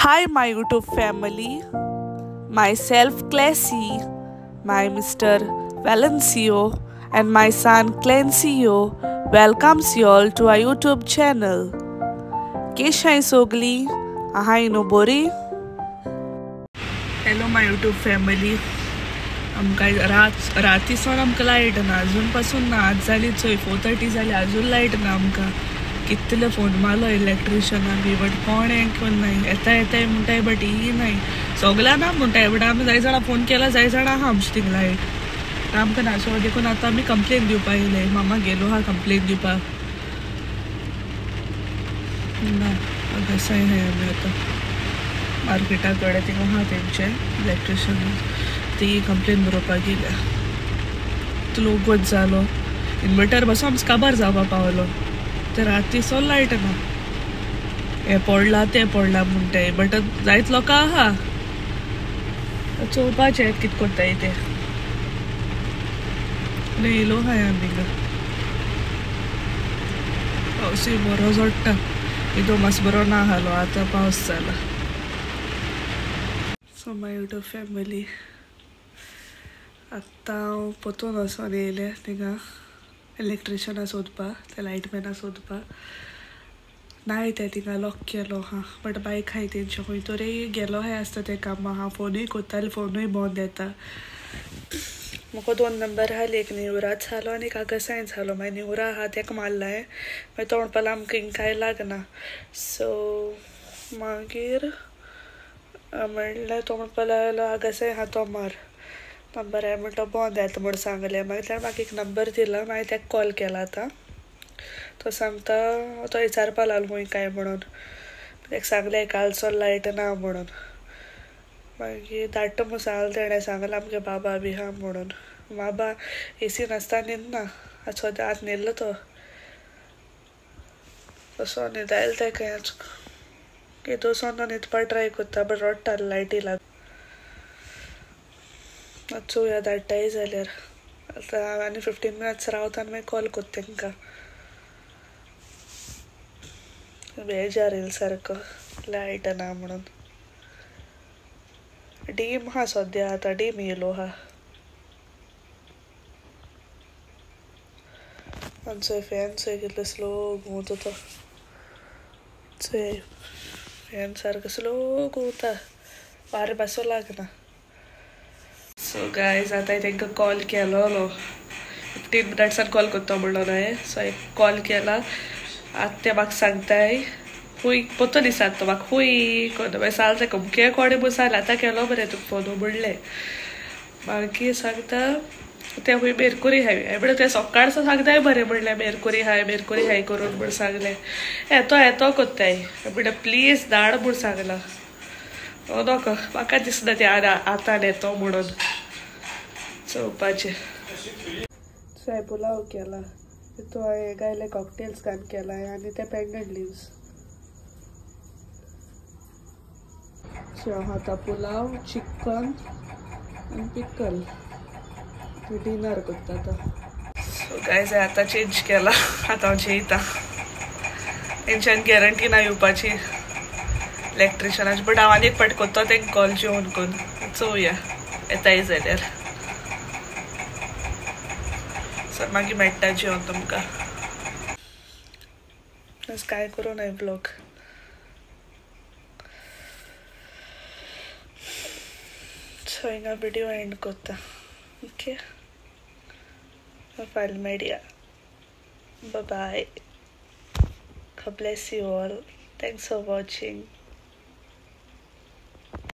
Hi, my YouTube family. Myself, Classy, my Mr. Valencio, and my son, Clencio, welcomes you all to our YouTube channel. Kesha Sogli, Ahai no Bori. Hello, my YouTube family. आमकां रातीसून आमकां light ना अजूनपासून ना आज जाली 4:30 जाली अजून light ना आमकां कितले फोन मारलो इलेक्ट्रिशनाक बी बट कोण कोण नाही येताय म्हणटाय बट नाही सगळ्या ना म्हणटाय बट आमी जाय जाणां फोन केला जाय जाणां आहा आमची थिंग लायट आमकां ना सो देखून आतां आमी कंप्लेन दिवपाक येयले मामा गेलो हा कंप्लेन दिवपाक ना कसंय हाय आमी आतां मार्केटा कडेन थिंग आहा तेंचे इलेक्ट्रिशन ती कंप्लेन बरोवपाक गेल्या तुलो वगत जालो इन्वर्टर बसो आमचो काबार जावपा पावलो तर रातीचो लायट ना हे पडला ते पडला म्हणटाय बट जायत लोकां आहा चोवपाचें कितें कोत्ताय ते येयलो हाय आमी पावसूय बरो जोडटा इदो मातसो बरो ना आहलो आतां पावस जाला सो माय यूट्यूब फॅमिली आतां हांव पोतून वचोन येयलें थिंगा इलेक्ट्रिशना सोदपाक ते लायटमॅना सोदपाक नाय ते थिंगा लॉक केलो हा बट बायक हाय तेंचे खंय तरी गेलो हाय आसता ते कामां हा फोनूय कोत्ताले फोनूय बंद येता म्हाका 2 नंबर आहा एक निवरात जालो आनी कागसायन जालो मागीर निवरा आहा तेका मारलाय मागीर तो म्हणपाक आमकां कांय लागना सो मागीर म्हणल्यार तो म्हणपाक लागलो आगसाय आहा तो मार नंबर आहे म्हणतो बंद येता म्हण सांगलें मागीर ताणें म्हाका एक नंबर दिला मागीर ताका कॉल केला आतां तो सांगता तो विचारपा लागलो खूंय काय म्हणून ताका सांगलें कालचो लायट ना म्हणून मागीर धाडटा म्हूण सांगलें तेणें सांगलें आमगे बाबा बी हा म्हणून बाबा एसी नासता न्हिदना सद्या आतां न्हिदलो तो तसो न्हिदायलो तेका येदोसोन तो न्हिदपा ट्राय कोत्ता बट रडटा लायटी लाग चोवया धाडटाय जाल्यार आतां आनी 15 मिनट्स रावता आनी मागीर कॉल कोत्ता तेंकां बेजार येयलो सारको लायट ना म्हणून डीम हा सद्या आतां डीम येयलो हा आनी चोय फॅन चोय कितलो स्लो घुंवता तो चोय फॅन सारको स्लो घुंवता वारें पासो लागना सो गायज आतां तांकां कॉल केलो 15 मिनट्सान कॉल कोत्ता म्हणलो न्हय सो एक कॉल केला आतां ते म्हाका सांगताय खूंय पोतो दिसात तो म्हाका खूंय कोण मागीर सांगलें अमके कोणे म्हूण सांगलें आतां केलो मरे तुका फोन म्हणलें मागीर सांगता ते खूंय मेरकुरी हाय म्हणल्यार ते सकाळचो सांगताय बरें म्हणलें मेरकुरी हाय करून म्हूण सांगलें येतो कोत्ताय म्हणल्यार प्लीज धाड म्हूण सांगला नोको म्हाका दिसना ते आतां येतो म्हणून चोवपाचें सो पुलाव केला तो हांवें गायले कॉकटेल्स घालून केलाय आनी ते पेंडंट लिव्स सो आतां पुलाव चिकन आनी पिकल डिनर कोत्ता आतां सो गायज आतां चेंज केला आतां हांव जेयता तेंच्यान गॅरंटी ना येवपाची इलेक्ट्रिशनाची बट हांव आनी एक फावट कोत्ता तेंकां कॉल जेवन करून चोवया येताय जाल्यार सो मागीर मेळटा जेवण तुमकां बस काय करूं न्हय ब्लॉग सो हिंगा विडियो एंड कोत्ता ओके फायल media bye God bless you all. Thanks for watching.